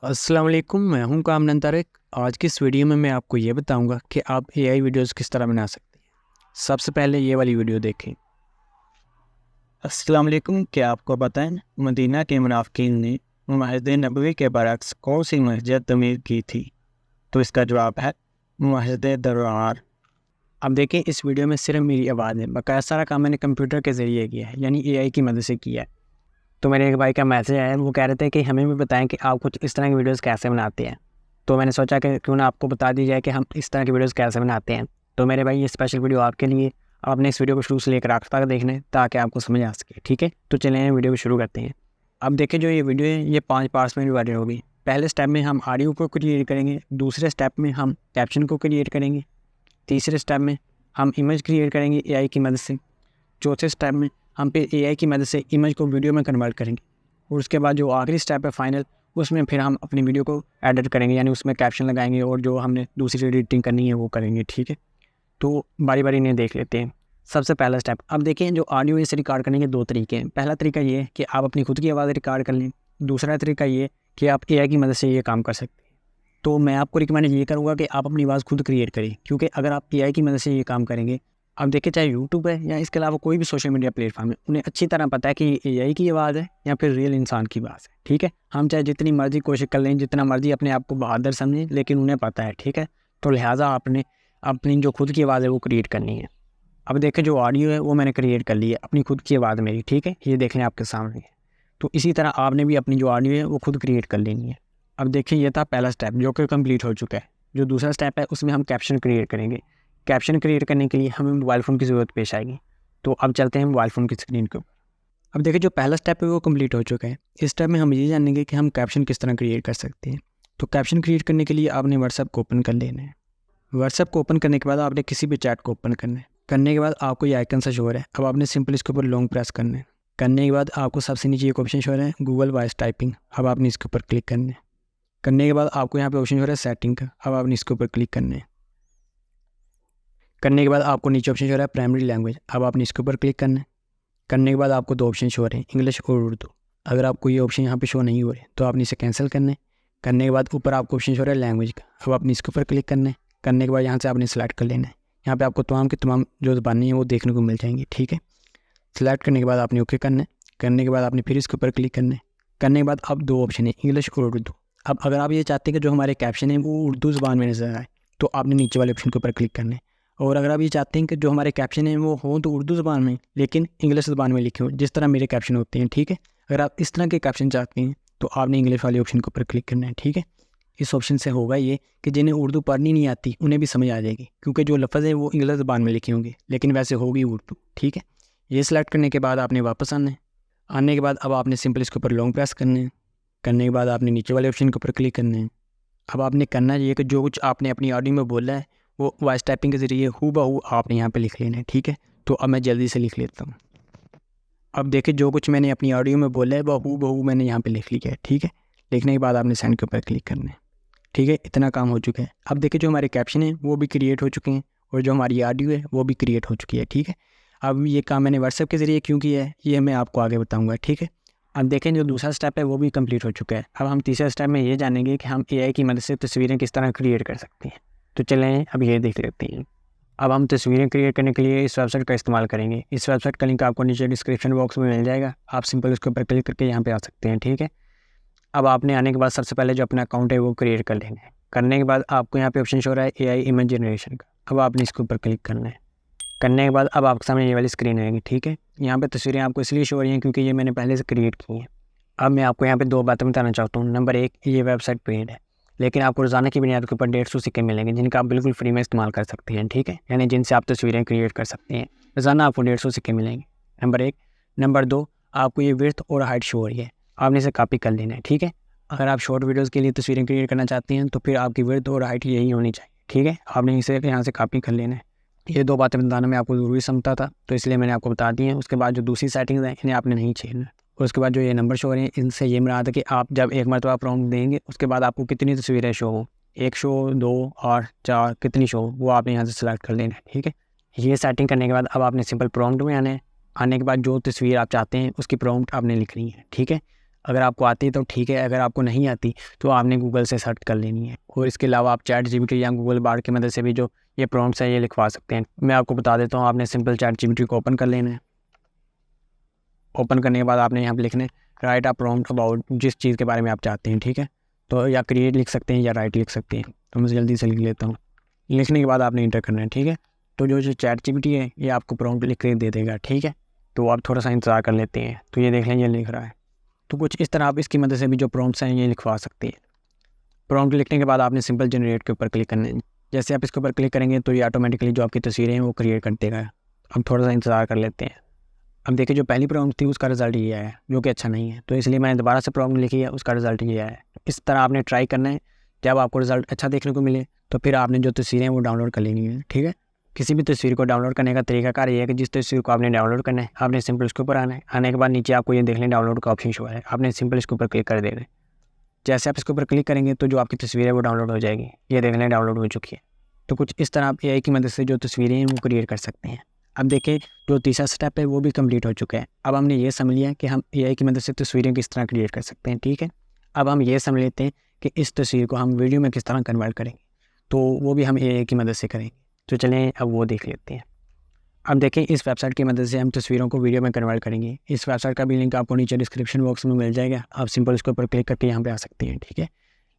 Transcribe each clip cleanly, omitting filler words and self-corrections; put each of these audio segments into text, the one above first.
अस्सलाम वालेकुम, मैं हूं कामरान तारिक। आज की इस वीडियो में मैं आपको ये बताऊंगा कि आप एआई वीडियोस किस तरह बना सकते हैं। सबसे पहले ये वाली वीडियो देखें। अस्सलाम वालेकुम। क्या आपको पता है मदीना के मुनाफिकीन ने मस्जिद नबवी के बरक्स कौन सी मस्जिद तमीर की थी? तो इसका जवाब है मस्जिद दरार। अब देखें, इस वीडियो में सिर्फ मेरी आवाज़ है, बाकायदा सारा काम मैंने कंप्यूटर के ज़रिए किया है, यानी एआई की मदद से किया है। तो मेरे एक भाई का मैसेज आया, वो कह रहे थे कि हमें भी बताएं कि आप कुछ इस तरह की वीडियोज़ कैसे बनाते हैं। तो मैंने सोचा कि क्यों ना आपको बता दी जाए कि हम इस तरह की वीडियोज़ कैसे बनाते हैं। तो मेरे भाई, ये स्पेशल वीडियो आपके लिए। आपने इस वीडियो को शुरू से लेकर आखिर तक देखना है ताकि आपको समझ आ सके। ठीक है, तो चलें वीडियो को शुरू करते हैं। अब देखिए, जो ये वीडियो है ये 5 पार्ट्स में डिवाइडेड होगी। पहले स्टेप में हम ऑडियो को क्रिएट करेंगे, दूसरे स्टेप में हम कैप्शन को क्रिएट करेंगे, तीसरे स्टेप में हम इमेज क्रिएट करेंगे एआई की मदद से, चौथे स्टेप में हम फिर एआई की मदद से इमेज को वीडियो में कन्वर्ट करेंगे, और उसके बाद जो आखिरी स्टेप है फाइनल, उसमें फिर हम अपनी वीडियो को एडिट करेंगे, यानी उसमें कैप्शन लगाएंगे और जो हमने दूसरी एडिटिंग करनी है वो करेंगे। ठीक है, तो बारी बारी इन्हें देख लेते हैं। सबसे पहला स्टेप, अब देखें, जो ऑडियो इसे रिकॉर्ड करने के 2 तरीके हैं। पहला तरीका ये है कि आप अपनी खुद की आवाज़ रिकॉर्ड कर लें। दूसरा तरीका ये कि आप एआई की मदद से ये काम कर सकते हैं। तो मैं आपको रिकमेंड ये करूँगा कि आप अपनी आवाज़ खुद क्रिएट करें, क्योंकि अगर आप एआई की मदद से ये काम करेंगे, अब देखिए, चाहे यूट्यूब है या इसके अलावा कोई भी सोशल मीडिया प्लेटफॉर्म है, उन्हें अच्छी तरह पता है कि ये एआई की आवाज़ है या फिर रियल इंसान की आवाज़ है। ठीक है, हम चाहे जितनी मर्जी कोशिश कर लें, जितना मर्जी अपने आप को बहादुर समझें, लेकिन उन्हें पता है। ठीक है, तो लिहाजा आपने अपनी जो खुद की आवाज़ है वो क्रिएट करनी है। अब देखिए, जो ऑडियो है वो मैंने क्रिएट कर ली है, अपनी खुद की आवाज़ मेरी। ठीक है, ये देख लें आपके सामने है। तो इसी तरह आपने भी अपनी जो ऑडियो है वो खुद क्रिएट कर लेनी है। अब देखिए, ये था पहला स्टेप जो कि कंप्लीट हो चुका है। जो दूसरा स्टेप है उसमें हम कैप्शन क्रिएट करेंगे। कैप्शन क्रिएट करने के लिए हमें मोबाइल फ़ोन की ज़रूरत पेश आएगी। तो अब चलते हैं मोबाइल फ़ोन की स्क्रीन के ऊपर। अब देखिए, जो पहला स्टेप है वो कंप्लीट हो चुका है। इस स्टेप में हम ये जानेंगे कि हम कैप्शन किस तरह क्रिएट कर सकते हैं। तो कैप्शन क्रिएट करने के लिए आपने व्हाट्सएप को ओपन कर लेना है। व्हाट्सएप को ओपन करने के बाद आपने किसी भी चैट को ओपन करना है। करने के बाद आपको ये आइकन सा शो हो रहा है। अब आपने सिंपल इसके ऊपर लॉन्ग प्रेस करना है। करने के बाद आपको सबसे नीचे एक ऑप्शन शो हो रहा है, गूगल वॉइस टाइपिंग। अब आपने इसके ऊपर क्लिक करना है। करने के बाद आपको यहाँ पे ऑप्शन हो रहा है सेटिंग का। अब आपने इसके ऊपर क्लिक करना है। करने के बाद आपको नीचे ऑप्शन शो रहा है प्राइमरी लैंग्वेज। अब आपने इसके ऊपर क्लिक करना है। करने के बाद आपको 2 ऑप्शन शो हो रहे हैं, इंग्लिश और उर्दू। अगर आपको ये ऑप्शन यहाँ पे शो नहीं हो रहे तो आपने इसे कैंसिल करना है। करने के बाद ऊपर आपको ऑप्शन शो हो रहा है लैंग्वेज का। अब आपने इसके ऊपर क्लिक करना है। करने के बाद यहाँ से आपने सेलेक्ट कर लेना है। यहाँ पे आपको तमाम की तमाम जो ज़बानें हैं वो देखने को मिल जाएंगी। ठीक है, सेलेक्ट करने के बाद आपने ओके करना है। करने के बाद आपने फिर इसके ऊपर क्लिक करना है। करने के बाद अब 2 ऑप्शन है, इंग्लिश और उर्दू। अब अगर आप ये चाहते हैं कि जो हमारे कैप्शन है वो उर्दू ज़बान में नज़र आए, तो आपने नीचे वाले ऑप्शन के ऊपर क्लिक करना है। और अगर आप ये चाहते हैं कि जो हमारे कैप्शन हैं वो हों तो उर्दू ज़बान में, लेकिन इंग्लिश ज़बान में लिखे हों, जिस तरह मेरे कैप्शन होते हैं। ठीक है, अगर आप इस तरह के कैप्शन चाहते हैं तो आपने इंग्लिश वाले ऑप्शन के ऊपर क्लिक करना है। ठीक है, इस ऑप्शन से होगा ये कि जिन्हें उर्दू पढ़नी नहीं आती उन्हें भी समझ आ जाएगी, क्योंकि जो लफ्ज़ है वो इंग्लिश ज़बान में लिखे होंगे, लेकिन वैसे होगी उर्दू। ठीक है, ये सिलेक्ट करने के बाद आपने वापस आना है। आने के बाद अब आपने सिंपल इसके ऊपर लॉन्ग प्रेस करना है। करने के बाद आपने नीचे वाले ऑप्शन के ऊपर क्लिक करना है। अब आपने करना ये कि जो कुछ आपने अपनी ऑडियो में बोला है वो वॉइस टाइपिंग के ज़रिए हूबहू आपने यहाँ पे लिख लेना है। ठीक है, तो अब मैं जल्दी से लिख लेता हूँ। अब देखिए, जो कुछ मैंने अपनी ऑडियो में बोला है वो हूबहू मैंने यहाँ पे लिख लिया है। ठीक है, लिखने के बाद आपने सेंड के ऊपर क्लिक करना है। ठीक है, इतना काम हो चुका है। अब देखिए, जो हमारे कैप्शन हैं वो भी क्रिएट हो चुके हैं और जो हमारी ऑडियो है वो भी क्रिएट हो चुकी है। ठीक है, अब ये काम मैंने व्हाट्सएप के ज़रिए क्यों किया है ये मैं आपको आगे बताऊँगा। ठीक है, अब देखें, जो दूसरा स्टेप है वो भी कंप्लीट हो चुका है। अब हम तीसरे स्टेप में ये जानेंगे कि हम एआई की मदद से तस्वीरें किस तरह क्रिएट कर सकते हैं। तो चलें अब ये देख लेते हैं। अब हम तस्वीरें क्रिएट करने के लिए इस वेबसाइट का इस्तेमाल करेंगे। इस वेबसाइट का लिंक आपको नीचे डिस्क्रिप्शन बॉक्स में मिल जाएगा। आप सिंपल उसके ऊपर क्लिक करके यहाँ पे आ सकते हैं। ठीक है, अब आपने आने के बाद सबसे पहले जो अपना अकाउंट है वो क्रिएट कर लेंगे। करने के बाद आपको यहाँ पे ऑप्शन शो हो रहा है एआई इमेज जनरेशन का। अब आपने इसके ऊपर क्लिक करना है। करने के बाद अब आपके सामने ये वाली स्क्रीन आएगी। ठीक है, यहाँ पे तस्वीरें आपको इसलिए शो हो रही हैं क्योंकि ये मैंने पहले से क्रिएट की हैं। अब मैं आपको यहाँ पे 2 बातें बताना चाहता हूँ। नंबर 1, ये वेबसाइट पेड है, लेकिन आपको रोज़ाना की बुनियाद के ऊपर 150 सिक्के मिलेंगे जिनका आप बिल्कुल फ्री में इस्तेमाल कर सकते हैं। ठीक है, यानी जिनसे आप तस्वीरें क्रिएट कर सकते हैं। रोज़ाना आपको 150 सिक्के मिलेंगे, नंबर 1। नंबर 2, आपको ये विड्थ और हाइट शो हो रही है, आपने इसे कॉपी कर लेना है। ठीक है, अगर आप शॉर्ट वीडियोज़ के लिए तस्वीरें क्रिएट करना चाहते हैं तो फिर आपकी विड्थ और हाइट यही होनी चाहिए। ठीक है, आपने इसे यहाँ से कॉपी कर लेना है। ये 2 बातें बताना मैं आपको ज़रूरी समझता था, तो इसलिए मैंने आपको बता दी हैं। उसके बाद जो दूसरी सेटिंग्स हैं इन्हें आपने नहीं छेड़ना। और उसके बाद जो ये नंबर शो हो रहे हैं इनसे ये मुराद है कि आप जब एक मरतबा प्रॉम्प्ट देंगे उसके बाद आपको कितनी तस्वीरें शो हो, 1 शो, 2, 8, 4, कितनी शो, वो आपने यहाँ से सेलेक्ट कर लेना है। ठीक है, ये सेटिंग करने के बाद अब आपने सिंपल प्रॉम्प्ट में आना है। आने के बाद जो तस्वीर आप चाहते हैं उसकी प्रॉम्प्ट आपने लिखनी है। ठीक है, अगर आपको आती है तो ठीक है, अगर आपको नहीं आती तो आपने गूगल से सर्च कर लेनी है। और इसके अलावा आप चैट जीपीटी या गूगल बार्ड की मदद से भी जो ये प्रॉम्प्ट्स हैं ये लिखवा सकते हैं। मैं आपको बता देता हूँ, आपने सिंपल चैट जीपीटी को ओपन कर लेना है। ओपन करने के बाद आपने यहाँ पर लिखना है राइट अ प्रॉम्प्ट अबाउट, जिस चीज़ के बारे में आप चाहते हैं, ठीक है। तो या क्रिएट लिख सकते हैं या राइट लिख सकते हैं। तो मैं जल्दी से लिख लेता हूँ। लिखने के बाद आपने इंटर करना है, ठीक है। तो जो चैट जीपीटी है ये आपको प्रॉम्प्ट लिख के दे देगा, ठीक है। तो आप थोड़ा सा इंतज़ार कर लेते हैं। तो ये देख लें ये लिख रहा है। तो कुछ इस तरह आप इसकी मदद से भी जो प्रॉम्प्ट्स हैं ये लिखवा सकते हैं। प्रॉम्प्ट लिखने के बाद आपने सिंपल जनरेट के ऊपर क्लिक करना है। जैसे आप इसके ऊपर क्लिक करेंगे तो ये ऑटोमेटिकली जो आपकी तस्वीरें हैं वो क्रिएट कर देगा। अब थोड़ा सा इंतज़ार कर लेते हैं। अब देखिए जो पहली प्रॉम्प्ट थी उसका रिजल्ट ये आया है, जो कि अच्छा नहीं है। तो इसलिए मैंने दोबारा से प्रॉम्प्ट लिखी है, उसका रिजल्ट ये आया है। इस तरह आपने ट्राई करना है। जब आपको रिजल्ट अच्छा देखने को मिले तो फिर आपने जो तस्वीरें हैं वो डाउनलोड कर लेनी है, ठीक है। किसी भी तस्वीर को डाउनलोड करने का तरीकाकार ये है कि जिस तस्वीर को आपने डाउनलोड करना है आपने सिंपल उसके ऊपर आना है। आने के बाद नीचे आपको ये देख लें डाउनलोड का ऑप्शन शो है, आपने सिंपल इसके ऊपर क्लिक कर देना है। जैसे आप इसके ऊपर क्लिक करेंगे तो जो आपकी तस्वीर है वो डाउनलोड हो जाएगी। ये देख लें डाउनलोड हो चुकी है। तो कुछ इस तरह आप एआई की मदद से जो तस्वीरें हैं वो क्रिएट कर सकते हैं। अब देखिए जो तीसरा स्टेप है वो भी कंप्लीट हो चुका है। अब हमने ये समझ लिया कि हम एआई की मदद से तस्वीरें किस तरह क्रिएट कर सकते हैं, ठीक है। अब हम ये समझ लेते हैं कि इस तस्वीर को हम वीडियो में किस तरह कन्वर्ट करेंगे, तो वो भी हम एआई की मदद से करेंगे। तो चलें अब वो देख लेते हैं। अब देखें इस वेबसाइट की मदद से हम तस्वीरों को वीडियो में कन्वर्ट करेंगे। इस वेबसाइट का भी लिंक आपको नीचे डिस्क्रिप्शन बॉक्स में मिल जाएगा। आप सिंपल इसके ऊपर क्लिक करके यहाँ पे आ सकते हैं, ठीक है।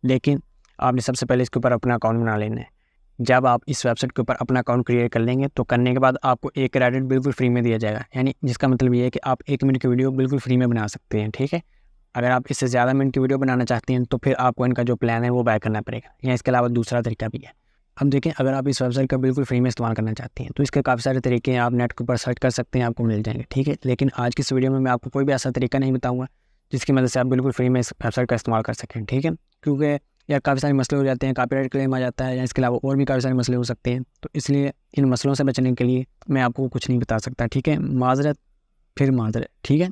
लेकिन आपने सबसे पहले इसके ऊपर अपना अकाउंट बना लेना है। जब आप इस वेबसाइट के ऊपर अपना अकाउंट क्रिएट कर लेंगे तो करने के बाद आपको 1 क्रेडिट बिल्कुल फ्री में दिया जाएगा, यानी जिसका मतलब ये है कि आप 1 मिनट की वीडियो बिल्कुल फ्री में बना सकते हैं, ठीक है। अगर आप इससे ज़्यादा मिनट की वीडियो बनाना चाहते हैं तो फिर आपको इनका जो प्लान है वो बाय करना पड़ेगा, या इसके अलावा दूसरा तरीका भी है। अब देखें अगर आप इस वेबसाइट का बिल्कुल फ्री में इस्तेमाल करना चाहते हैं तो इसके काफ़ी सारे तरीके हैं, आप नेट के ऊपर सर्च कर सकते हैं, आपको मिल जाएंगे, ठीक है। लेकिन आज की इस वीडियो में मैं आपको कोई भी ऐसा तरीका नहीं बताऊँगा जिसकी मदद से आप बिल्कुल फ्री में इस वेबसाइट का इस्तेमाल कर सकें, ठीक है। क्योंकि यार काफ़ी सारे मसले हो जाते हैं, कॉपीराइट क्लेम आ जाता है या इसके अलावा और भी काफ़ी सारे मसले हो सकते हैं। तो इसलिए इन मसलों से बचने के लिए मैं आपको कुछ नहीं बता सकता, ठीक है। माजरत फिर माजरत, ठीक है।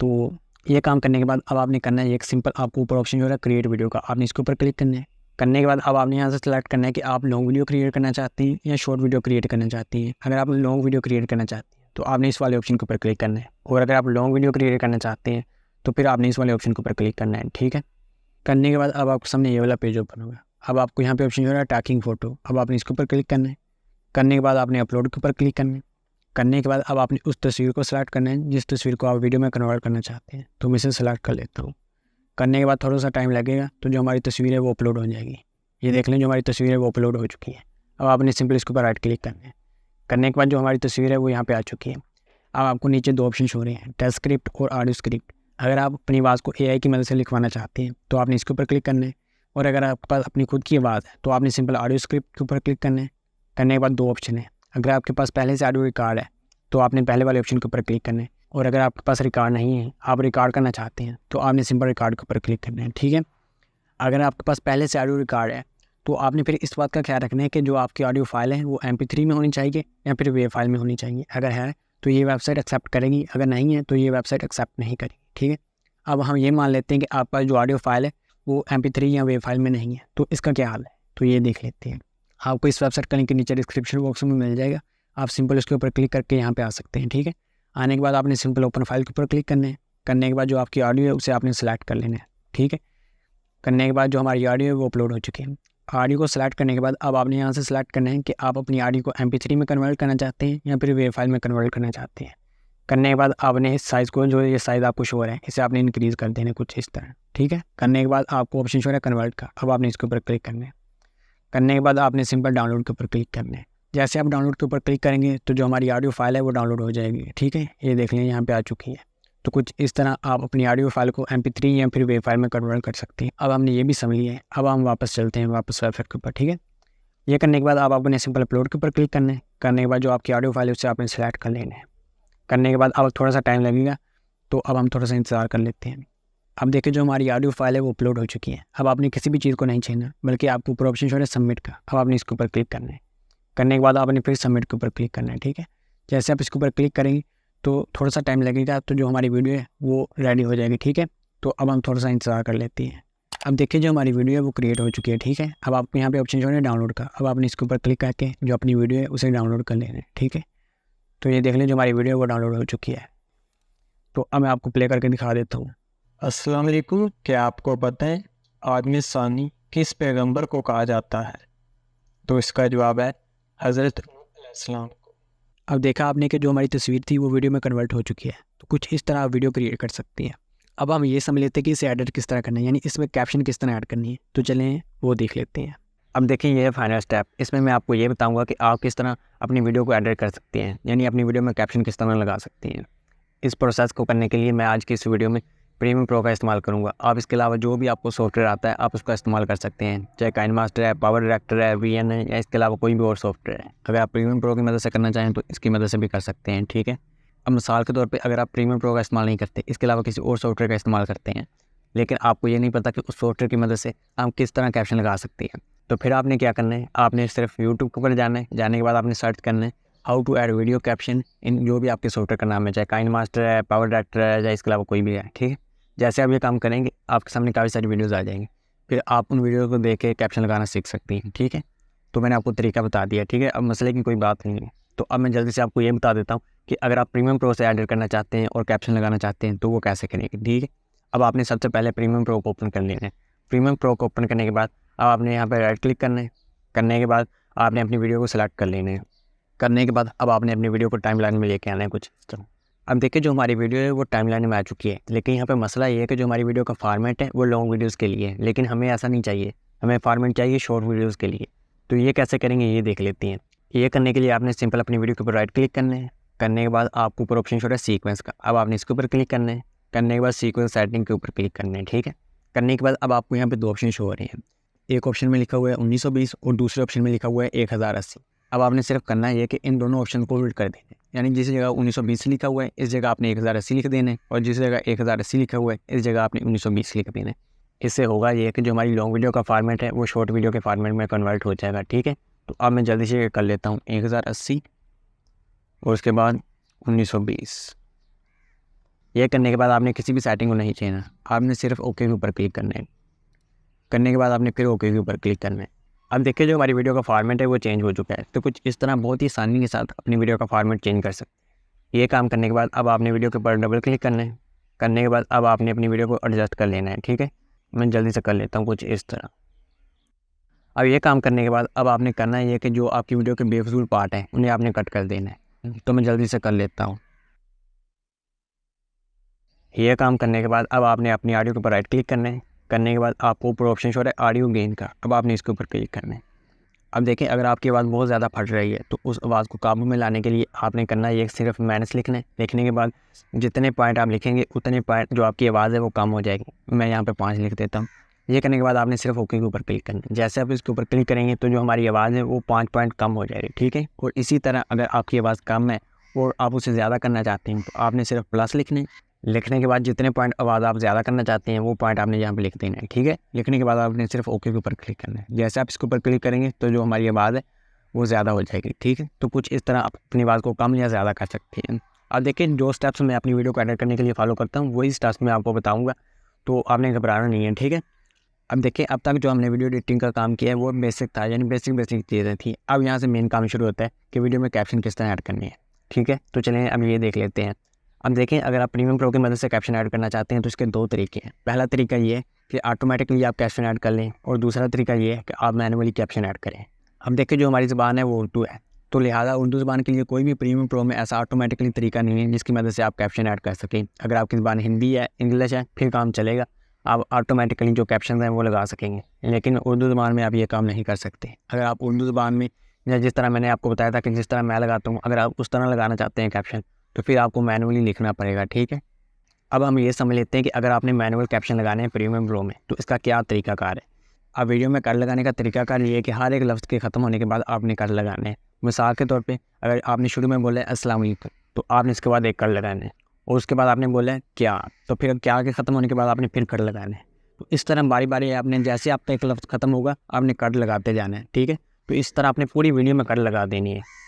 तो ये काम करने के बाद अब आपने करना है एक सिंपल, आपको ऊपर ऑप्शन जो है क्रिएट वीडियो का, आपने इसके ऊपर क्लिक करना है। करने के बाद अब आपने यहाँ से सेलेक्ट करना है कि आप लॉन्ग वीडियो क्रिएट करना चाहते हैं या शॉर्ट वीडियो क्रिएट करना चाहते हैं। अगर आप लॉन्ग वीडियो क्रिएट करना चाहते हैं तो आपने इस वाले ऑप्शन के ऊपर क्लिक करना है, और अगर आप लॉन्ग वीडियो क्रिएट करना चाहते हैं तो फिर आपने इस वाले ऑप्शन के ऊपर क्लिक करना है, ठीक है। करने के बाद अब आपके सामने ये वाला पेज ओपन होगा। अब आपको यहाँ पे ऑप्शन हो रहा है टैगिंग फ़ोटो, अब आपने इसके ऊपर क्लिक करना है। करने के बाद आपने अपलोड के ऊपर क्लिक करना है। करने के बाद अब आपने उस तस्वीर को सेलेक्ट करना है जिस तस्वीर को आप वीडियो में कन्वर्ट करना चाहते हैं। तो मैं इसे सेलेक्ट कर लेता हूँ। करने के बाद थोड़ा सा टाइम लगेगा तो जो हमारी तस्वीर है वो अपलोड हो जाएगी। ये देख लें जो हमारी तस्वीर है वो अपलोड हो चुकी है। अब आपने सिंपल इसके ऊपर राइट क्लिक करना है। करने के बाद जो हमारी तस्वीर है वो यहाँ पे आ चुकी है। अब आपको नीचे 2 ऑप्शन हो रहे हैं, टेक्स्ट स्क्रिप्ट और ऑडियो स्क्रिप्ट। अगर आप अपनी आवाज़ को एआई की मदद से लिखवाना चाहते हैं तो आपने इसके ऊपर क्लिक करना है, और अगर आपके पास अपनी खुद की आवाज़ है तो आपने सिंपल ऑडियो स्क्रिप्ट के ऊपर क्लिक करना है। करने के बाद 2 ऑप्शन है, अगर आपके पास पहले से ऑडियो रिकॉर्ड है तो आपने पहले वाले ऑप्शन के ऊपर क्लिक करना है, और अगर आपके पास रिकॉर्ड नहीं है, आप रिकॉर्ड करना चाहते हैं तो आपने सिंपल रिकॉर्ड के ऊपर क्लिक करना है, ठीक है। अगर आपके पास पहले से ऑडियो रिकॉर्ड है तो आपने फिर इस बात का ख्याल रखना है कि जो आपकी ऑडियो फाइल है वो MP3 में होनी चाहिए या फिर वेव फाइल में होनी चाहिए। अगर है तो ये वेबसाइट एक्सेप्ट करेगी, अगर नहीं है तो ये वेबसाइट एक्सेप्ट नहीं करेगी, ठीक है। अब हम ये मान लेते हैं कि आपके पास जो ऑडियो फाइल है वो MP3 या वेव फाइल में नहीं है, तो इसका क्या हाल है, तो ये देख लेते हैं। आपको इस वेबसाइट का लिंक नीचे डिस्क्रिप्शन बॉक्स में मिल जाएगा, आप सिंपल उसके ऊपर क्लिक करके यहाँ पे आ सकते हैं, ठीक है। आने के बाद आपने सिंपल ओपन फाइल के ऊपर क्लिक करना है। करने के बाद जो आपकी ऑडियो है उसे आपने सेलेक्ट कर लेना है, ठीक है। करने के बाद जो हमारी ऑडियो है वो अपलोड हो चुकी है। ऑडियो को सेलेक्ट करने के बाद अब आपने यहाँ से सेलेक्ट करना है कि आप अपनी ऑडियो को MP3 में कन्वर्ट करना चाहते हैं या फिर वेव फाइल में कन्वर्ट करना चाहते हैं। करने के बाद आपने इस साइज़ को, जो ये साइज़ आपको शो हो रहा है, इसे आपने इंक्रीज़ कर देना कुछ इस तरह, ठीक है। करने के बाद आपको ऑप्शन शो हो रहा है कन्वर्ट का, अब आपने इसके ऊपर क्लिक करना है। करने के बाद आपने सिंपल डाउनलोड के ऊपर क्लिक करना है। जैसे आप डाउनलोड के ऊपर क्लिक करेंगे तो जो हमारी ऑडियो फाइल है वो डाउनलोड हो जाएगी, ठीक है। ये देख लें यहाँ पे आ चुकी है। तो कुछ इस तरह आप अपनी ऑडियो फाइल को MP3 या फिर वेव फाइल में कन्वर्ट कर सकते हैं। अब हमने ये भी समझ लिया है, अब हम वापस चलते हैं वापस वेबसाइट के ऊपर, ठीक है। ये करने के बाद अब आपने सिंपल अपलोड के ऊपर क्लिक करना है। करने के बाद जो आपकी ऑडियो फाइल है उसे आपने सेलेक्ट कर लेना है। करने के बाद अब थोड़ा सा टाइम लगेगा तो अब हम थोड़ा सा इंतज़ार कर लेते हैं। अब देखिए जो हमारी ऑडियो फाइल है वो अपलोड हो चुकी है। अब आपने किसी भी चीज़ को नहीं छेड़ना, बल्कि आपको ऊपर ऑप्शन शो है सबमिट का, अब आपने इसके ऊपर क्लिक करना है। करने के बाद आपने फिर सबमिट के ऊपर क्लिक करना है, ठीक है। जैसे आप इसके ऊपर क्लिक करेंगे तो थोड़ा सा टाइम लगेगा, तो जो हमारी वीडियो है वो रेडी हो जाएगी, ठीक है। तो अब हम थोड़ा सा इंतज़ार कर लेते हैं। अब देखिए जो हमारी वीडियो है वो क्रिएट हो चुकी है, ठीक है। अब आपको यहाँ पे ऑप्शन जो है डाउनलोड का, अब आपने इसके ऊपर क्लिक करके जो अपनी वीडियो है उसे डाउनलोड कर लेना है, ठीक है। तो ये देख लें जो हमारी वीडियो है वो डाउनलोड हो चुकी है। तो अब मैं आपको प्ले करके दिखा देता हूँ। अस्सलाम वालेकुम, क्या आपको पता है आदमी सानी किस पैगंबर को कहा जाता है? तो इसका जवाब है हज़रत नूह अलैहिस्सलाम को। अब देखा आपने कि जो हमारी तस्वीर थी वो वीडियो में कन्वर्ट हो चुकी है, तो कुछ इस तरह आप वीडियो क्रिएट कर सकती हैं। अब हम ये समझ लेते हैं कि इसे एडिट किस तरह करना है, यानी इसमें कैप्शन किस तरह ऐड करनी है। तो चलें वो देख लेते हैं। अब देखिए ये है फाइनल स्टेप। इसमें मैं आपको ये बताऊंगा कि आप किस तरह अपनी वीडियो को एडिट कर सकते हैं, यानी अपनी वीडियो में कैप्शन किस तरह लगा सकते हैं। इस प्रोसेस को करने के लिए मैं आज की इस वीडियो में प्रीमियम प्रो का इस्तेमाल करूंगा। आप इसके अलावा जो भी आपको सॉफ्टवेयर आता है आप उसका इस्तेमाल कर सकते हैं, चाहे काइनमास्टर है, पावर डायरेक्टर है, VN है, या इसके अलावा कोई भी और सॉफ्टवेयर है। अगर आप प्रीमियम प्रो की मदद से करना चाहें तो इसकी मदद से भी कर सकते हैं, ठीक है। अब मिसाल के तौर पे अगर आप प्रीमियम प्रो का इस्तेमाल नहीं करते, इसके अलावा किसी और सॉफ्टवेयर का इस्तेमाल करते हैं, लेकिन आपको ये नहीं पता कि उस सॉफ्टवेयर की मदद से आप किस तरह कैप्शन लगा सकते हैं, तो फिर आपने क्या करना है, आपने सिर्फ यूट्यूब के ऊपर जाना है। जाने के बाद आपने सर्च करना है how to add video caption in जो भी आपके सॉफ्टवेयर का नाम है, चाहे काइनमास्टर है, पावर डायरेक्टर है, या इसके अलावा कोई भी है, ठीक है। जैसे आप ये काम करेंगे आपके सामने काफ़ी सारी वीडियोज़ आ जाएंगी, फिर आप उन वीडियो को देख के कैप्शन लगाना सीख सकती हैं, ठीक है। तो मैंने आपको तरीका बता दिया, ठीक है। अब मसले की कोई बात नहीं है। तो अब मैं जल्दी से आपको ये बता देता हूँ कि अगर आप प्रीमियम प्रो से एडिट करना चाहते हैं और कैप्शन लगाना चाहते हैं तो वो कैसे करेंगे, ठीक है। अब आपने सबसे पहले प्रीमियम प्रो को ओपन कर लेना है। प्रीमियम प्रो को ओपन करने के बाद अब आपने यहाँ पर राइट क्लिक करना है। करने के बाद आपने अपनी वीडियो को सिलेक्ट कर लेना है। करने के बाद अब आपने अपनी वीडियो को टाइमलाइन में लेके आना है कुछ इस तरह। अब देखिए जो हमारी वीडियो है वो टाइमलाइन में आ चुकी है, लेकिन यहाँ पे मसला ये है कि जो हमारी वीडियो का फॉर्मेट है वो लॉन्ग वीडियोस के लिए है, लेकिन हमें ऐसा नहीं चाहिए, हमें फॉर्मेट चाहिए शॉर्ट वीडियोस के लिए। तो ये कैसे करेंगे ये देख लेते हैं। ये करने के लिए आपने सिंपल अपनी वीडियो के ऊपर राइट क्लिक करना है। करने के बाद आपको ऊपर ऑप्शन शो रहा है सीक्वेंस का, अब आपने इसके ऊपर क्लिक करना है। करने के बाद सीक्वेंस सेटिंग के ऊपर क्लिक करना है, ठीक है। करने के बाद अब आपको यहाँ पे दो ऑप्शन शो हो रहे हैं। एक ऑप्शन में लिखा हुआ है 1920 और दूसरे ऑप्शन में लिखा हुआ है 1080। अब आपने सिर्फ करना है कि इन दोनों ऑप्शन को उल्ट कर देना है, यानी जिस जगह 1920 लिखा हुआ है इस जगह आपने 1080 लिख देना है, और जिस जगह 1080 लिखा हुआ है इस जगह आपने 1920 लिख देना है। इससे होगा ये कि जो हमारी लॉन्ग वीडियो का फॉर्मेट है वो शॉर्ट वीडियो के फॉर्मेट में कन्वर्ट हो जाएगा, ठीक है। तो अब मैं जल्दी से कर लेता हूँ 1080 और उसके बाद 1920। ये करने के बाद आपने किसी भी सेटिंग को नहीं छेड़ना, आपने सिर्फ ओके के ऊपर क्लिक करना है। करने के बाद आपने फिर ओके के ऊपर क्लिक करना है। अब देखिए जो हमारी वीडियो का फॉर्मेट है वो चेंज हो चुका है। तो कुछ इस तरह बहुत ही आसानी के साथ अपनी वीडियो का फॉर्मेट चेंज कर सकते हैं। ये काम करने के बाद अब आपने वीडियो के ऊपर डबल क्लिक करना है। करने के बाद अब आपने अपनी वीडियो को एडजस्ट कर लेना है, ठीक है। मैं जल्दी से कर लेता हूँ कुछ इस तरह। अब ये काम करने के बाद अब आपने करना है ये कि जो आपकी वीडियो के बेफजूल पार्ट हैं उन्हें आपने कट कर देना है। तो मैं जल्दी से कर लेता हूँ। ये काम करने के बाद अब आपने अपनी ऑडियो के ऊपर राइट क्लिक करना है। करने के बाद आपको ऊपर ऑप्शन शो रहा है ऑडियो गेन का, अब आपने इसके ऊपर क्लिक करना है। अब देखें अगर आपकी आवाज़ बहुत ज़्यादा फट रही है तो उस आवाज़ को काबू में लाने के लिए आपने करना है ये सिर्फ माइनस लिखना है। लिखने के बाद जितने पॉइंट आप लिखेंगे उतने पॉइंट जो आपकी आवाज़ है वो कम हो जाएगी। मैं यहाँ पे 5 लिख देता हूँ। ये करने के बाद आपने सिर्फ ओके के ऊपर क्लिक करना है। जैसे आप इसके ऊपर क्लिक करेंगे तो जो हमारी आवाज़ है वो 5 पॉइंट कम हो जाएगी, ठीक है। और इसी तरह अगर आपकी आवाज़ कम है और आप उसे ज़्यादा करना चाहते हैं तो आपने सिर्फ प्लस लिखना है। लिखने के बाद जितने पॉइंट आवाज़ आप ज़्यादा करना चाहते हैं वो पॉइंट आपने यहाँ पे लिख देना है, ठीक है। लिखने के बाद आपने सिर्फ ओके के ऊपर क्लिक करना है। जैसे आप इसके ऊपर क्लिक करेंगे तो जो हमारी आवाज़ है वो ज़्यादा हो जाएगी, ठीक है। तो कुछ इस तरह आप अपनी आवाज़ को कम या ज़्यादा कर सकते हैं। अब देखिए जो स्टेप्स मैं अपनी वीडियो को एडिट करने के लिए फॉलो करता हूँ वही स्टेप्स मैं आपको बताऊँगा, तो आपने घबराना नहीं है, ठीक है। अब देखिए अब तक जो हमने वीडियो एडिटिंग का काम किया है वो बेसिक था, यानी बेसिक चीज़ें थी। अब यहाँ से मेन काम शुरू होता है कि वीडियो में कैप्शन किस तरह ऐड करनी है, ठीक है। तो चलिए अब ये देख लेते हैं। अब देखें अगर आप प्रीमियम प्रो की मदद से कैप्शन ऐड करना चाहते हैं तो इसके दो तरीके हैं। पहला तरीका ये है कि ऑटोमेटिकली आप कैप्शन ऐड कर लें, और दूसरा तरीका ये है कि आप मैनुअली कैप्शन ऐड करें। अब देखिए जो हमारी ज़बान है वो उर्दू है, तो लिहाजा उर्दू ज़बान के लिए कोई भी प्रीमियम प्रो में ऐसा ऑटोमेटिकली तरीका नहीं है जिसकी मदद से आप कैप्शन ऐड कर सकें। अगर आपकी ज़बान हिंदी है, इंग्लिश है, फिर काम चलेगा, आप ऑटोमेटिकली जो कैप्शन हैं वो लगा सकेंगे। लेकिन उर्दू ज़बान में आप ये काम नहीं कर सकते। अगर आप उर्दू ज़बान में या जिस तरह मैंने आपको बताया था कि जिस तरह मैं लगाता हूँ, अगर आप उस तरह लगाना चाहते हैं कैप्शन तो फिर आपको मैनुअली लिखना पड़ेगा, ठीक है। अब हम ये समझ लेते हैं कि अगर आपने मैनुअल कैप्शन लगाने हैं प्रीमियम प्रो में तो इसका क्या तरीकाकार है। अब वीडियो में कट लगाने का तरीकाकार ये है कि हर एक लफ्ज़ के ख़त्म होने के बाद आपने कट लगाना है। मिसाल के तौर पे अगर आपने शुरू में बोला है अस्सलाम वालेकुम तो आपने इसके बाद एक कट लगाना है, और उसके बाद आपने बोला है क्या, तो फिर क्या के ख़त्म होने के बाद आपने फिर कट लगाना है। तो इस तरह बारी बारी आपने जैसे आपका एक लफ्ज़ ख़त्म होगा आपने कट लगाते जाना है, ठीक है। तो इस तरह आपने पूरी वीडियो में कट लगा देनी है।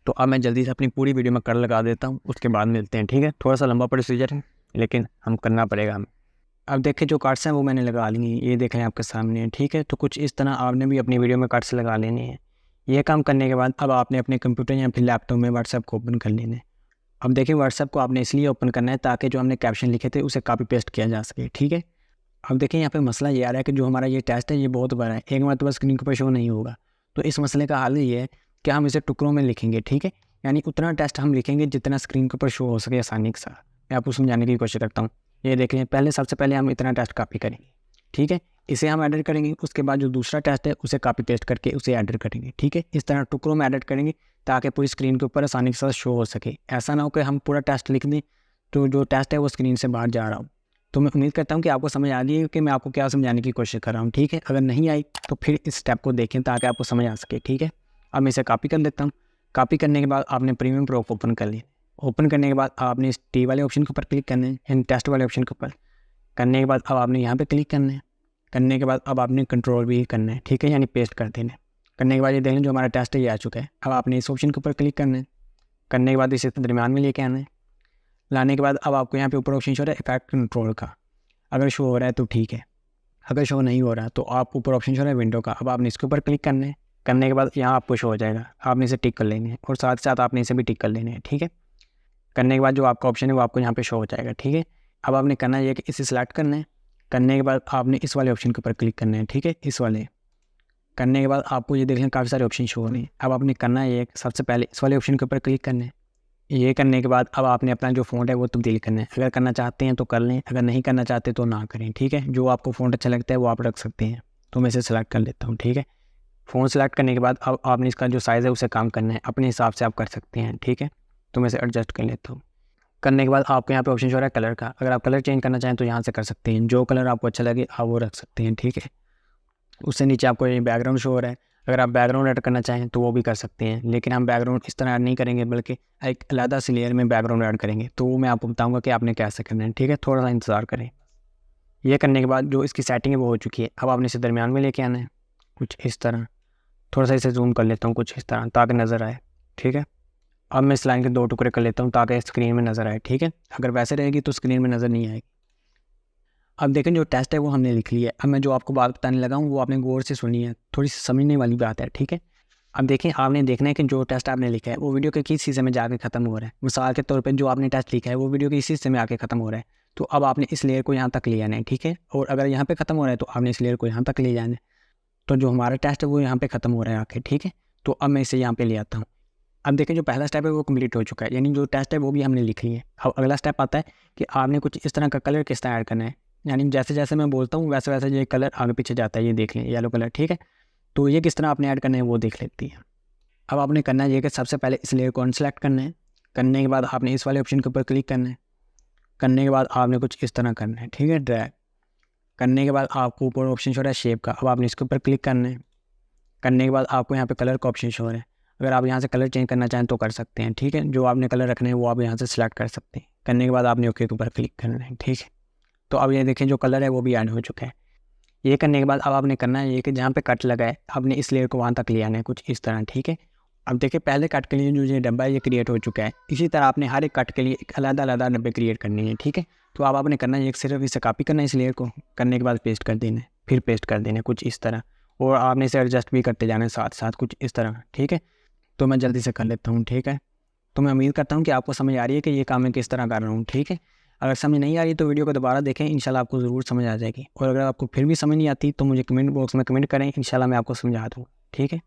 तो अब मैं जल्दी से अपनी पूरी वीडियो में कट लगा देता हूँ, उसके बाद मिलते हैं, ठीक है। थोड़ा सा लंबा प्रोसीजर है लेकिन हम करना पड़ेगा हमें। अब देखिए जो कट्स हैं वो मैंने लगा ली हैं, ये देख लें आपके सामने है, ठीक है। तो कुछ इस तरह आपने भी अपनी वीडियो में कट्स लगा लेने हैं। ये काम करने के बाद अब आपने अपने कंप्यूटर या फिर लैपटॉप में व्हाट्सएप को ओपन कर लेना है। अब देखिए व्हाट्सएप को आपने इसलिए ओपन करना है ताकि जो हमने कैप्शन लिखे थे उसे कॉपी पेस्ट किया जा सके, ठीक है। अब देखिए यहाँ पे मसला ये आ रहा है कि जो हमारा ये टेस्ट है ये बहुत बड़ा है, एक मरतबा स्क्रीन के ऊपर शो नहीं होगा। तो इस मसले का हल ये है कि हम इसे टुकड़ों में लिखेंगे, ठीक है। यानी उतना टेस्ट हम लिखेंगे जितना स्क्रीन के ऊपर शो हो सके आसानी के साथ। मैं आपको समझाने की कोशिश करता हूँ। ये देख लें, पहले सबसे पहले हम इतना टेस्ट कॉपी करेंगे, ठीक है। इसे हम एडिट करेंगे, उसके बाद जो दूसरा टेस्ट है उसे कॉपी पेस्ट करके उसे एडिट करेंगे, ठीक है। इस तरह टुकड़ों में एडिट करेंगे ताकि पूरी स्क्रीन के ऊपर आसानी के साथ शो हो सके। ऐसा ना हो कि हम पूरा टेस्ट लिख दें तो जो टेस्ट है वो स्क्रीन से बाहर जा रहा हो। तो मैं उम्मीद करता हूँ कि आपको समझ आ रही है कि मैं आपको क्या समझाने की कोशिश कर रहा हूँ, ठीक है। अगर नहीं आई तो फिर इस स्टेप को देखें ताकि आपको समझ आ सके, ठीक है। अब मैं इसे कॉपी कर लेता हूँ। कॉपी करने के बाद आपने प्रीमियम प्रो को ओपन कर लिया। ओपन करने के बाद आपने इस टी वाले ऑप्शन के ऊपर क्लिक करना है, यानी टेस्ट वाले ऑप्शन के ऊपर। करने के बाद अब आपने यहाँ पे क्लिक करना है। करने के बाद अब आपने कंट्रोल भी करना है, ठीक है, यानी पेस्ट कर देना है। करने के बाद ये देख लें जो हमारा टेस्ट है ये आ चुका है। अब आपने इस ऑप्शन के ऊपर क्लिक करना है। करने के बाद इसे दरमियान में लेके आना है। लाने के बाद अब आपको यहाँ पे ऊपर ऑप्शन शो रहा है इफेक्ट कंट्रोल का। अगर शो हो रहा है तो ठीक है, अगर शो नहीं हो रहा तो आप ऊपर ऑप्शन शो रहा है विंडो का। अब आपने इसके ऊपर क्लिक करना है। करने के बाद यहाँ आपको शो हो जाएगा, आपने इसे टिक कर लेना है और साथ साथ आपने इसे भी टिक कर लेना है, ठीक है। करने के बाद जो आपका ऑप्शन है वो आपको यहाँ पे शो हो जाएगा, ठीक है। अब आपने करना है कि इसे सिलेक्ट करना है। करने के बाद आपने इस वाले ऑप्शन के ऊपर क्लिक करना है, ठीक है, इस वाले। करने के बाद आपको ये देख लें काफ़ी सारे ऑप्शन शो हो रहे हैं। अब आपने करना है ये सबसे पहले इस वाले ऑप्शन के ऊपर क्लिक करना है। ये करने के बाद अब आपने अपना जो फ़ॉन्ट है वो तब्दील करना है। अगर करना चाहते हैं तो कर लें, अगर नहीं करना चाहते तो ना करें, ठीक है। जो आपको फ़ॉन्ट अच्छा लगता है वो आप रख सकते हैं। तो मैं इसे सेलेक्ट कर लेता हूँ, ठीक है। फ़ॉन्ट सेलेक्ट करने के बाद अब आपने इसका जो साइज़ है उसे कम करना है, अपने हिसाब से आप कर सकते हैं, ठीक है। तो मैं इसे एडजस्ट कर लेता हूँ। करने के बाद आपको यहाँ पे ऑप्शन शो रहा है कलर का। अगर आप कलर चेंज करना चाहें तो यहाँ से कर सकते हैं, जो कलर आपको अच्छा लगे आप वो रख सकते हैं, ठीक है। उससे नीचे आपको ये बैकग्राउंड शो हो रहा है। अगर आप बैकग्राउंड ऐड करना चाहें तो वो भी कर सकते हैं, लेकिन हम बैकग्राउंड इस तरह ऐड नहीं करेंगे बल्कि एक अलग सी लेयर में बैकग्राउंड ऐड करेंगे। तो वो मैं आपको बताऊंगा कि आपने कैसे करना है, ठीक है। थोड़ा सा इंतज़ार करें। ये करने के बाद जो इसकी सेटिंग है वो हो चुकी है। अब आपने इसे दरमियान में लेके आना है, कुछ इस तरह। थोड़ा सा इसे जूम कर लेता हूँ कुछ इस तरह ताकि नज़र आए, ठीक है। अब मैं इस लाइन के 2 टुकड़े कर लेता हूँ ताकि स्क्रीन में नज़र आए, ठीक है। अगर वैसे रहेगी तो स्क्रीन में नज़र नहीं आएगी। अब देखें जो टेस्ट है वो हमने लिख लिया है। अब मैं जो आपको बात बताने लगा हूँ वो आपने गौर से सुनी है, थोड़ी सी समझने वाली बात है, ठीक है। अब देखें आपने देखना है कि जो टेस्ट आपने लिखा है वो वीडियो के किस हिस्से में जाके ख़त्म हो रहा है। मिसाल के तौर पे जो आपने टेस्ट लिखा है वो वीडियो के इस हिस्से में आके ख़त्म हो रहा है। तो अब आपने इस लेयर को यहाँ तक ले जाना है, ठीक है। और अगर यहाँ पे ख़त्म हो रहा है तो आपने इस लेयर को यहाँ तक ले जाना है। तो जो हमारा टेस्ट है वो यहाँ पे ख़त्म हो रहा है आके, ठीक है। तो अब मैं इसे यहाँ पे ले आता हूँ। अब देखें जो पहला स्टेप है वो कंप्लीट हो चुका है, यानी जो टेस्ट है वो भी हमने लिख लिया है। अब अगला स्टेप आता है कि आपने कुछ इस तरह का कलर किस तरह ऐड करना है। यानी जैसे जैसे मैं बोलता हूँ वैसे वैसे ये कलर आगे पीछे जाता है। ये देख लें येलो कलर, ठीक है। तो ये किस तरह आपने ऐड करना है वो देख लेती है। अब आपने करना है ये कि सबसे पहले इस लेयर को अनसेलेक्ट करना है। करने के बाद आपने इस वाले ऑप्शन के ऊपर क्लिक करना है। करने के बाद आपने कुछ इस तरह करना है, ठीक है, ड्रैग। करने के बाद आपको ऊपर ऑप्शन शो रहा है शेप का। अब आपने इसके ऊपर क्लिक करना है। करने के बाद आपको यहाँ पे कलर का ऑप्शन शो हो रहा है। अगर आप यहाँ से कलर चेंज करना चाहें तो कर सकते हैं, ठीक है। जो आपने कलर रखने हैं वो आप यहाँ से सिलेक्ट कर सकते हैं। करने के बाद आपने ओके के ऊपर क्लिक करना है, ठीक है। तो अब ये देखें जो कलर है वो भी ऐड हो चुका है। ये करने के बाद अब आपने करना है ये कि जहाँ पे कट लगा है आपने इस लेयर को वहाँ तक ले आना है, कुछ इस तरह, ठीक है। अब देखिए पहले कट के लिए जो ये डब्बा है ये क्रिएट हो चुका है। इसी तरह आपने हर एक कट के लिए एक अलग अलग डब्बे क्रिएट करने हैं, ठीक है। तो अब आपने करना है एक सिर्फ इसे कॉपी करना है इस लेयर को। करने के बाद पेस्ट कर देना है, फिर पेस्ट कर देना है कुछ इस तरह। और आपने इसे एडजस्ट भी करते जाना है साथ साथ कुछ इस तरह, ठीक है। तो मैं जल्दी से कर लेता हूँ, ठीक है। तो मैं उम्मीद करता हूँ कि आपको समझ आ रही है कि ये काम मैं किस तरह कर रहा हूँ, ठीक है। अगर समझ नहीं आ रही तो वीडियो को दोबारा देखें, इंशाल्लाह आपको ज़रूर समझ आ जाएगी। और अगर आपको फिर भी समझ नहीं आती तो मुझे कमेंट बॉक्स में कमेंट करें, इंशाल्लाह मैं आपको समझा दूँ, ठीक है।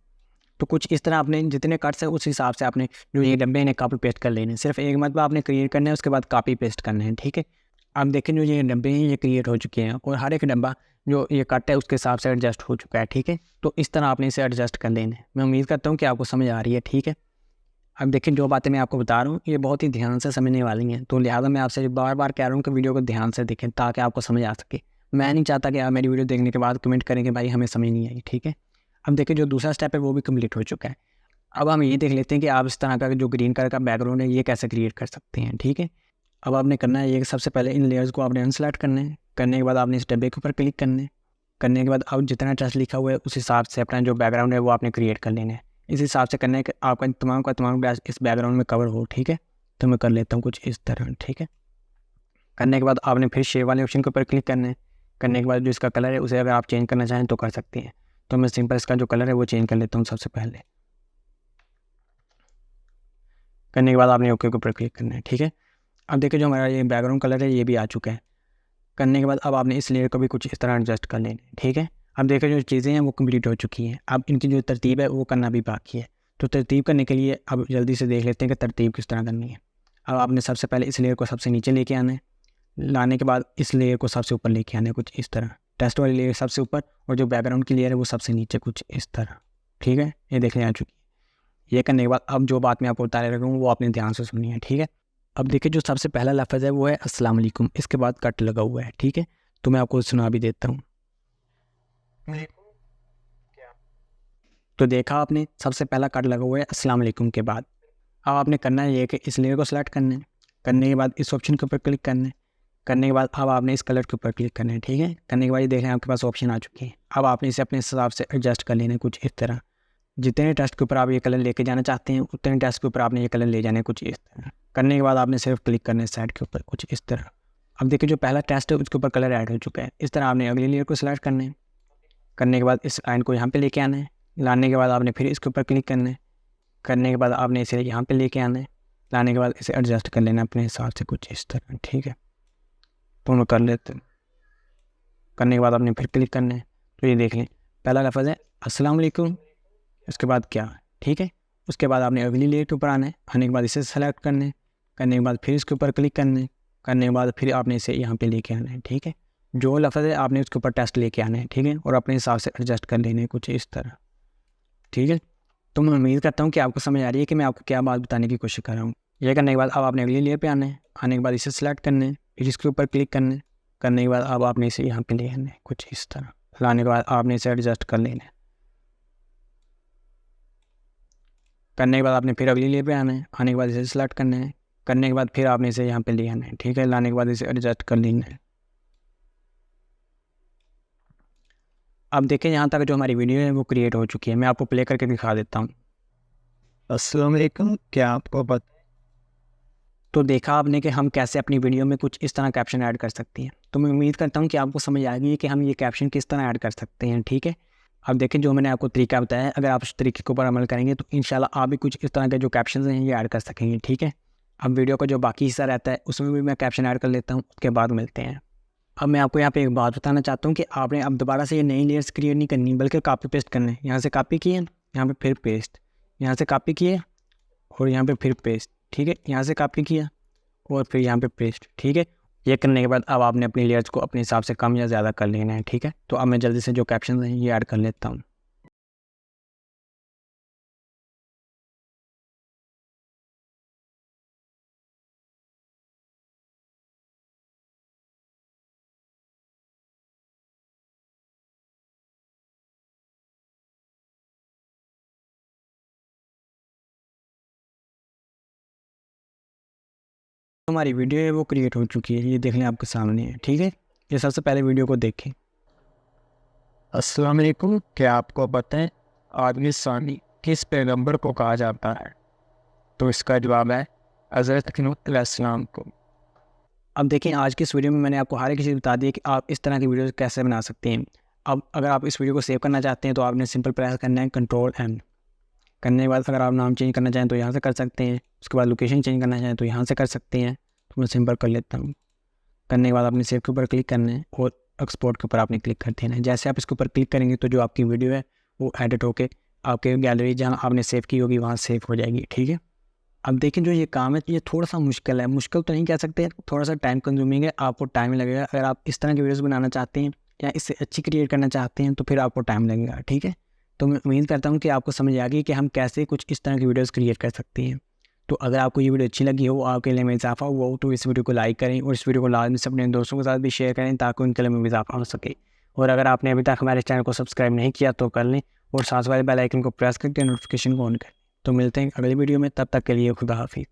तो कुछ इस तरह आपने जितने कट्स हैं उस हिसाब से आपने जो ये डब्बे हैं कॉपी पेस्ट कर लेने। सिर्फ एक मरतबा आपने क्रिएट करना है, उसके बाद कॉपी पेस्ट करना है, ठीक है। आप देखें जो ये डब्बे हैं ये क्रिएट हो चुके हैं और हर एक डब्बा जो ये कट है उसके हिसाब से एडजस्ट हो चुका है, ठीक है। तो इस तरह आपने इसे एडजस्ट कर लेना है। मैं उम्मीद करता हूँ कि आपको समझ आ रही है, ठीक है। अब देखिए जो बातें मैं आपको बता रहा हूँ ये बहुत ही ध्यान से समझने वाली हैं, तो लिहाजा मैं आपसे बार बार कह रहा हूँ कि वीडियो को ध्यान से देखें ताकि आपको समझ आ सके। मैं नहीं चाहता कि आप मेरी वीडियो देखने के बाद कमेंट करें कि भाई हमें समझ नहीं आई, ठीक है। अब देखिए जो दूसरा स्टेप है वो भी कम्प्लीट हो चुका है। अब हम ये देख लेते हैं कि आप इस तरह का जो ग्रीन कलर का बैकग्राउंड है ये कैसे क्रिएट कर सकते हैं, ठीक है। अब आपने करना है ये सबसे पहले इन लेयर्स को आपने अनसेलेक्ट करना है। करने के बाद आपने इस डब्बे के ऊपर क्लिक करना है। करने के बाद अब जितना टेक्स्ट लिखा हुआ है उस हिसाब से अपना जो बैकग्राउंड है वो आपने क्रिएट कर लेना है। इस हिसाब से करना है कि आपका तमाम का तमाम इस बैकग्राउंड में कवर हो, ठीक है। तो मैं कर लेता हूँ कुछ इस तरह, ठीक है। करने के बाद आपने फिर शेप वाले ऑप्शन के ऊपर क्लिक करना है। करने के बाद जो इसका कलर है उसे अगर आप चेंज करना चाहें तो कर सकते हैं। तो मैं सिंपल इसका जो कलर है वो चेंज कर लेता हूँ सबसे पहले। करने के बाद आपने ओके के ऊपर क्लिक करना है। ठीक है, अब देखिए जो हमारा ये बैकग्राउंड कलर है ये भी आ चुका है। करने के बाद अब आपने इस लेयर को भी कुछ इस तरह एडजस्ट कर लेना है। ठीक है, अब देखिए जो चीज़ें हैं वो कंप्लीट हो चुकी हैं। अब इनकी जो तरतीब है वो करना भी बाकी है। तो तरतीब करने के लिए अब जल्दी से देख लेते हैं कि तरतीब किस तरह करनी है। अब आपने सबसे पहले इस लेयर को सबसे नीचे लेके आना है, लाने के बाद इस लेयर को सबसे ऊपर लेके आना है कुछ इस तरह। टेस्ट वाली लेयर सबसे ऊपर और जो बैकग्राउंड की लेयर है वो सबसे नीचे कुछ इस तरह। ठीक है, ये देखने आ चुकी है। ये करने के बाद अब जो बात मैं आपको बता रहा हूँ वो आपने ध्यान से सुनी है। ठीक है, अब देखिए जो सबसे पहला लफ्ज़ है वो है अस्सलाम वालेकुम, इसके बाद कट लगा हुआ है। ठीक है, तो मैं आपको सुना भी देता हूँ। तो देखा आपने सबसे पहला कट लगा हुआ है अस्सलाम वालेकुम के बाद। अब आपने करना है ये कि इस लेयर को सेलेक्ट करना है, करने के बाद इस ऑप्शन के ऊपर क्लिक करना है, करने के बाद अब आपने इस कलर के ऊपर क्लिक करना है। ठीक है, करने के बाद ये देख रहे हैं आपके पास ऑप्शन आ चुके हैं। अब आपने इसे अपने हिसाब से एडजस्ट कर लेना है कुछ इस तरह। जितने टेस्ट के ऊपर आप ये कलर लेके जाना चाहते हैं उतने टेस्ट के ऊपर आपने ये कलर ले जाने कुछ इस तरह। करने के बाद आपने सिर्फ क्लिक करना है साइड के ऊपर कुछ इस तरह। अब देखिए जो पहला टेस्ट है उसके ऊपर कलर ऐड हो चुका है। इस तरह आपने अगली लेयर को सिलेक्ट करना है, करने के बाद इस लाइन को यहाँ पे लेके आना है, लाने के बाद आपने फिर इसके ऊपर क्लिक करना है, करने के बाद आपने इसे यहाँ पे लेके आना है, लाने के बाद इसे एडजस्ट कर लेना अपने हिसाब से कुछ इस तरह। ठीक है, तो हम कर लेते हैं। करने के बाद आपने फिर क्लिक करना है। तो ये देख लें पहला लफ्ज़ है अस्सलाम वालेकुम, उसके बाद क्या। ठीक है, उसके बाद आपने अगली लेयर के ऊपर आना है, आने के बाद इसे सेलेक्ट करना है, करने के बाद फिर इसके ऊपर क्लिक करना है, करने के बाद फिर आपने इसे यहाँ पे लेके आना है। ठीक है, जो लफ्ज़ है आपने उसके ऊपर टेस्ट लेके आना है। ठीक है, और अपने हिसाब से एडजस्ट कर लेने कुछ इस तरह। ठीक है, तो मैं उम्मीद करता हूँ कि आपको समझ आ रही है कि मैं आपको क्या बात बताने की कोशिश कर रहा हूँ। यह करने के बाद अब आपने अगली लेयर पे आना है, आने के बाद इसे सेलेक्ट करना है, फिर इसके ऊपर क्लिक करना है, करने के बाद अब आपने इसे यहाँ पे ले आना है कुछ इस तरह। लाने के बाद आपने इसे एडजस्ट कर लेना है, करने के बाद आपने फिर अगली लेयर पे आना है, आने के बाद इसे सेलेक्ट करना है, करने के बाद फिर आपने इसे यहाँ पे ले आना है। ठीक है, लाने के बाद इसे एडजस्ट कर लेना है। अब देखें यहाँ तक जो हमारी वीडियो है वो क्रिएट हो चुकी है। मैं आपको प्ले करके दिखा देता हूँ। अस्सलाम वालेकुम, क्या आपको पता तो देखा आपने कि हम कैसे अपनी वीडियो में कुछ इस तरह कैप्शन ऐड कर सकते हैं। तो मैं उम्मीद करता हूँ कि आपको समझ आ गई है कि हम ये कैप्शन किस तरह ऐड कर सकते हैं। ठीक है, अब देखें जो मैंने आपको तरीका बताया है, अगर आप उस तरीके के ऊपर अमल करेंगे तो इंशाल्लाह आप भी कुछ इस तरह के जो कैप्शन हैं ये ऐड कर सकेंगे। ठीक है, अब वीडियो का जो बाकी हिस्सा रहता है उसमें भी मैं कैप्शन ऐड कर लेता हूँ, उसके बाद मिलते हैं। अब मैं आपको यहाँ पे एक बात बताना चाहता हूँ कि आपने अब दोबारा से ये नई लेयर्स क्रिएट नहीं करनी, बल्कि कॉपी पेस्ट करना है। यहाँ से कॉपी किए, यहाँ पे फिर पेस्ट, यहाँ से कॉपी किए और यहाँ पे फिर पेस्ट। ठीक है, यहाँ से कॉपी किया और फिर यहाँ पे पेस्ट। ठीक है, ये करने के बाद अब आपने अपनी लेयर्स को अपने हिसाब से कम या ज़्यादा कर लेना है। ठीक है, तो अब मैं जल्दी से जो कैप्शन हैं ये ऐड कर लेता हूँ। हमारी वीडियो है वो क्रिएट हो चुकी है, ये देख लें आपके सामने है। ठीक है, ये सबसे पहले वीडियो को देखें। अस्सलाम वालेकुम, क्या आपको पता है आदमी सानी किस पैगंबर को कहा जाता है? तो इसका जवाब है हज़रत नूह अलैहिस्सलाम को। अब देखें आज की इस वीडियो में मैंने आपको हर एक चीज़ बता दी कि आप इस तरह की वीडियो कैसे बना सकते हैं। अब अगर आप इस वीडियो को सेव करना चाहते हैं तो आपने सिंपल प्रेस करना है Ctrl+N। करने के बाद अगर आप नाम चेंज करना चाहें तो यहाँ से कर सकते हैं, उसके बाद लोकेशन चेंज करना चाहें तो यहाँ से कर सकते हैं। तो मैं सिंपल कर लेता हूँ। करने के बाद आपने सेव के ऊपर क्लिक करना है और एक्सपोर्ट के ऊपर आपने क्लिक कर देना है। जैसे आप इसके ऊपर क्लिक करेंगे तो जो आपकी वीडियो है वो एडिट होके आपके गैलरी जहाँ आपने सेव की होगी वहाँ सेव हो जाएगी। ठीक है, अब देखें जो ये काम है ये थोड़ा सा मुश्किल है, मुश्किल तो नहीं कह सकते, थोड़ा सा टाइम कंज्यूमिंग है, आपको टाइम लगेगा। अगर आप इस तरह की वीडियोस बनाना चाहते हैं या इससे अच्छी क्रिएट करना चाहते हैं तो फिर आपको टाइम लगेगा। ठीक है, तो मैं उम्मीद करता हूँ कि आपको समझ आ गई कि हम कैसे कुछ इस तरह की वीडियोस क्रिएट कर सकते हैं। तो अगर आपको ये वीडियो अच्छी लगी हो, आपके लिए में इजाफा हुआ हो, तो इस वीडियो को लाइक करें और इस वीडियो को लाजमी से अपने दोस्तों के साथ भी शेयर करें ताकि उनके लिए में इजाफा हो सके। और अगर आपने अभी तक हमारे चैनल को सब्सक्राइब नहीं किया तो कर लें और साथ वाले बेल आइकन को प्रेस करके नोटिफिकेशन को ऑन करें। तो मिलते हैं अगली वीडियो में, तब तक के लिए खुदा हाफिज़।